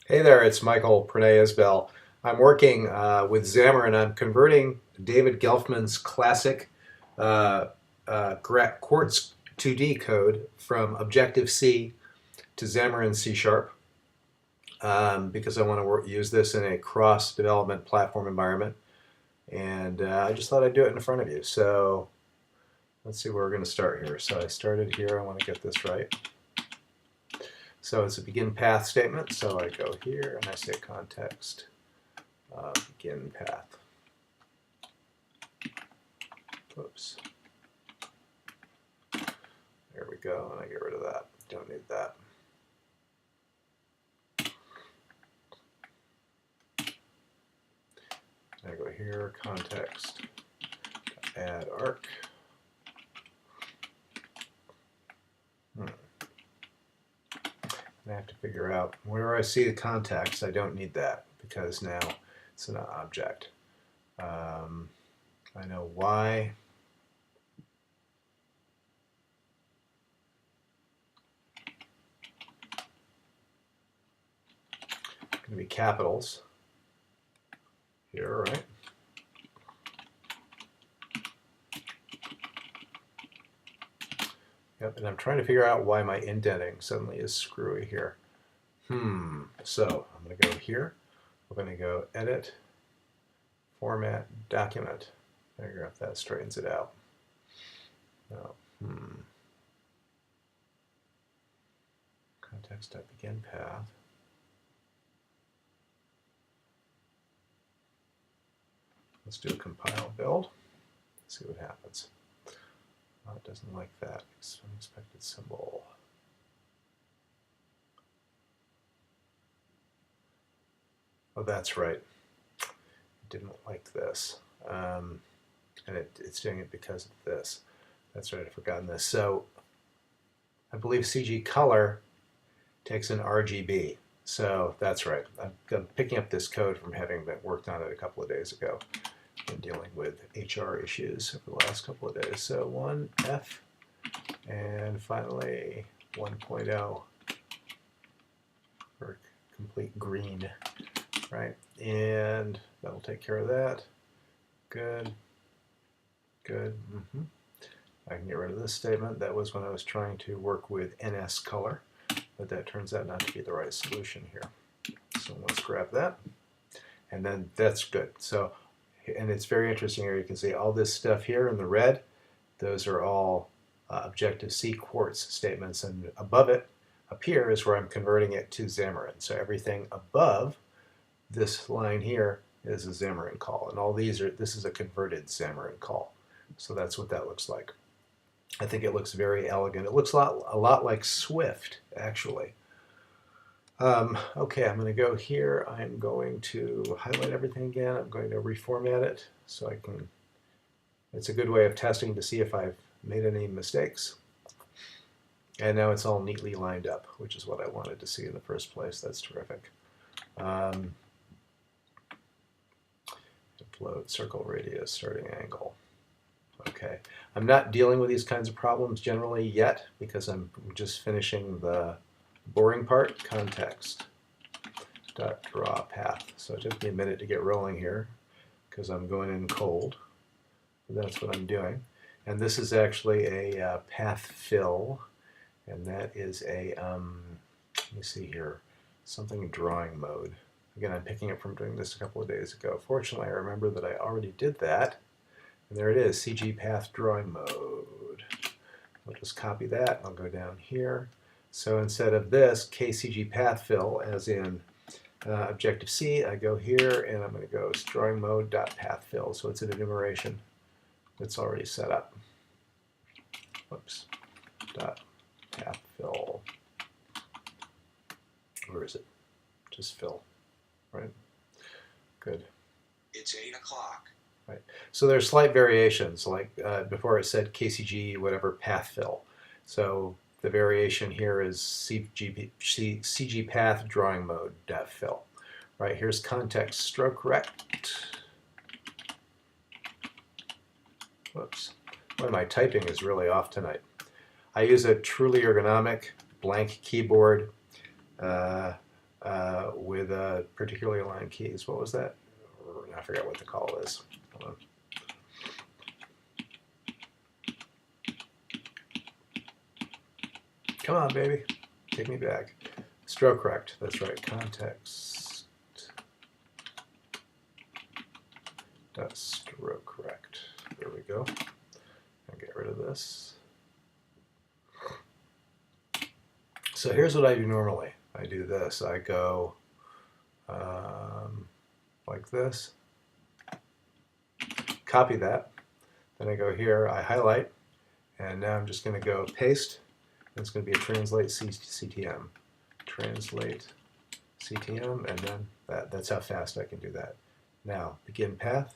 Hey there, it's Michael Prenez-Isbell. I'm working with Xamarin. I'm converting David Gelphman's classic uh, Quartz 2D code from Objective-C to Xamarin C Sharp because I want to use this in a cross-development platform environment. And I just thought I'd do it in front of you. So let's see where we're going to start here. So I started here. I want to get this right. So it's a begin path statement. So I go here and I say context begin path. Oops. There we go. And I get rid of that. Don't need that. I go here, context, add arc. I have to figure out where I see the context. I don't need that because now it's an object. I know why. It's going to be capitals here, right? Yep, and I'm trying to figure out why my indenting suddenly is screwy here. So I'm going to go here. We're going to go Edit, Format, Document. Figure out if that straightens it out. No. Context type begin path. Let's do a compile build. See what happens. Oh, it doesn't like that. Unexpected symbol. Oh, that's right. It didn't like this. And it's doing it because of this. That's right, I've forgotten this. So I believe CG color takes an RGB. So that's right. I'm picking up this code from having been worked on it a couple of days ago and dealing with HR issues over the last couple of days. So 1F and finally 1.0 for complete green, right? And that'll take care of that. Good. Good. I can get rid of this statement. That was when I was trying to work with NS color, but that turns out not to be the right solution here. So let's grab that. And then that's good. So, and it's very interesting here. You can see all this stuff here in the red. Those are all Objective-C Quartz statements. And above it, up here, is where I'm converting it to Xamarin. So everything above this line here is a Xamarin call. And all these are, this is a converted Xamarin call. So that's what that looks like. I think it looks very elegant. It looks a lot like Swift, actually. Okay, I'm going to go here. I'm going to highlight everything again. I'm going to reformat it so I can, it's a good way of testing to see if I've made any mistakes. And now it's all neatly lined up, which is what I wanted to see in the first place. That's terrific. Float, circle radius, starting angle. Okay, I'm not dealing with these kinds of problems generally yet because I'm just finishing the boring part, context dot draw path. So it took me a minute to get rolling here because I'm going in cold. But that's what I'm doing. And this is actually a path fill, and that is a, let me see here, something drawing mode. Again, I'm picking up from doing this a couple of days ago. Fortunately, I remember that I already did that. And there it is, CG path drawing mode. I'll just copy that. I'll go down here. So instead of this, KCG path fill, as in Objective-C, I go here and I'm going to go drawing mode dot path fill. So it's an enumeration that's already set up. Whoops. Dot path fill. Where is it? Just fill. Right? Good. It's 8 o'clock. Right. So there's slight variations, like before it said KCG whatever path fill. So the variation here is CG path drawing mode dot fill. Right, here's context stroke rect. Whoops. Boy, my typing is really off tonight. I use a truly ergonomic blank keyboard. with particularly aligned keys. What was that? I forgot what the call is. Hold on. Come on, baby. Take me back. Stroke correct. That's right. Context. Dot stroke correct. There we go. I'll get rid of this. So here's what I do normally. I do this. I go like this. Copy that. Then I go here. I highlight. And now I'm just going to go paste. It's going to be a translate CTM. Translate CTM, and then that's how fast I can do that. Now, begin path.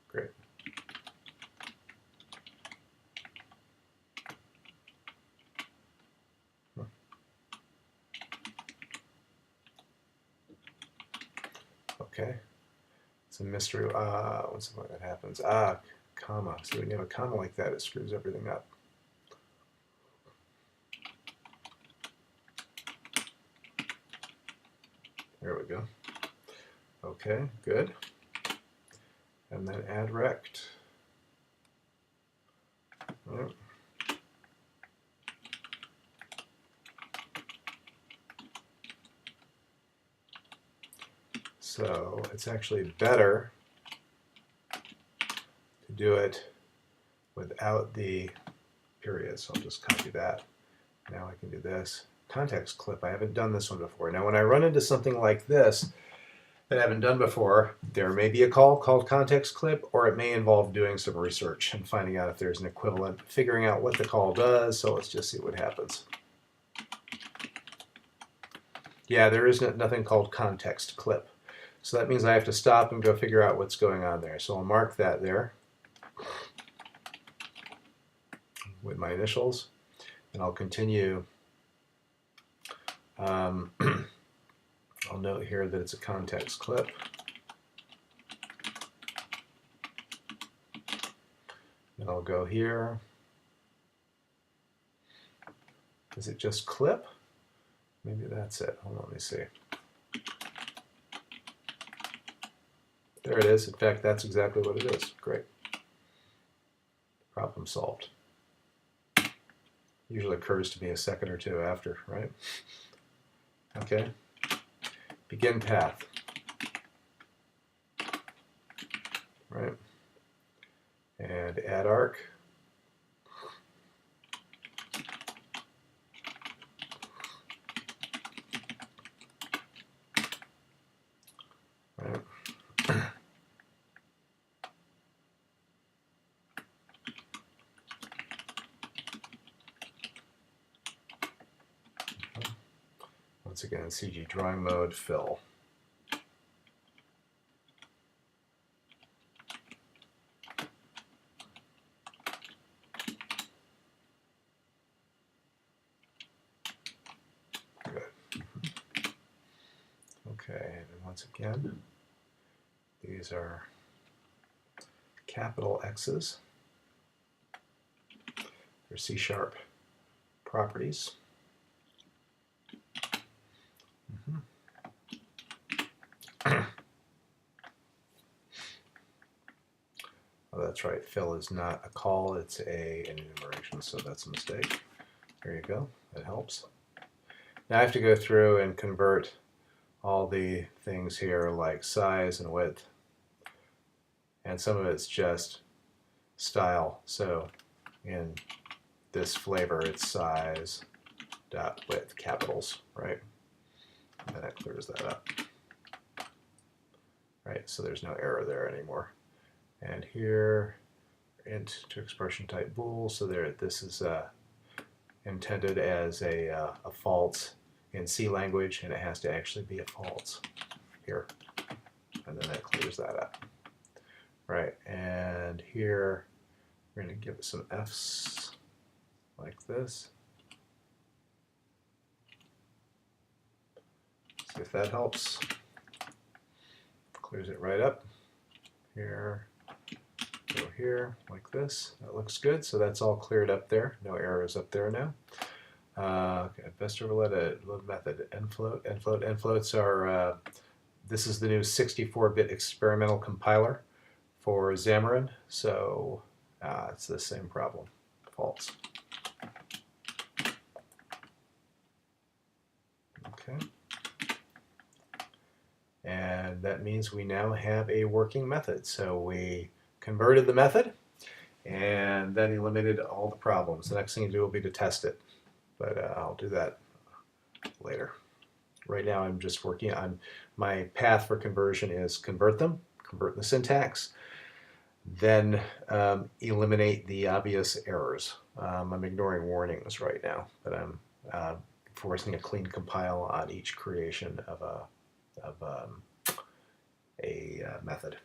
Great. Okay. It's a mystery. When something like that happens. Comma. So when you have a comma like that, it screws everything up. There we go. Okay, good. And then add rect. Right. So it's actually better to do it without the period. So I'll just copy that. Now I can do this. Context clip. I haven't done this one before. Now when I run into something like this that I haven't done before, there may be a call called context clip, or it may involve doing some research and finding out if there's an equivalent, figuring out what the call does. So let's just see what happens. Yeah, there is nothing called context clip. So that means I have to stop and go figure out what's going on there. So I'll mark that there with my initials, and I'll continue. I'll note here that it's a context clip. And I'll go here. Is it just clip? Maybe that's it. Hold on, let me see. There it is. In fact, that's exactly what it is. Great. Problem solved. Usually occurs to me a second or two after, right? Okay. Begin path. Right. And add arc. Right. Once again, CG drawing mode, fill. Good. Okay, and once again, these are capital X's. They're C# properties. Oh, that's right. Fill is not a call, it's an enumeration, so that's a mistake. There you go. That helps. Now I have to go through and convert all the things here like size and width. And some of it's just style. So in this flavor, it's size dot width, capitals, right? And that clears that up. Right, so there's no error there anymore. And here, int to expression type bool. So there, this is intended as a false in C language, and it has to actually be a false here. And then that clears that up. Right, and here we're going to give it some F's like this. See if that helps. Clears it right up. Here, go here like this. That looks good. So that's all cleared up there. No errors up there now. Okay, best overload load method, endfloat. Endfloats are, this is the new 64-bit experimental compiler for Xamarin, so it's the same problem, false. Okay. And that means we now have a working method. So we converted the method and then eliminated all the problems. The next thing to do will be to test it, but I'll do that later. Right now I'm just working on my path for conversion is convert them, convert the syntax, then eliminate the obvious errors. I'm ignoring warnings right now, but I'm forcing a clean compile on each creation of a method.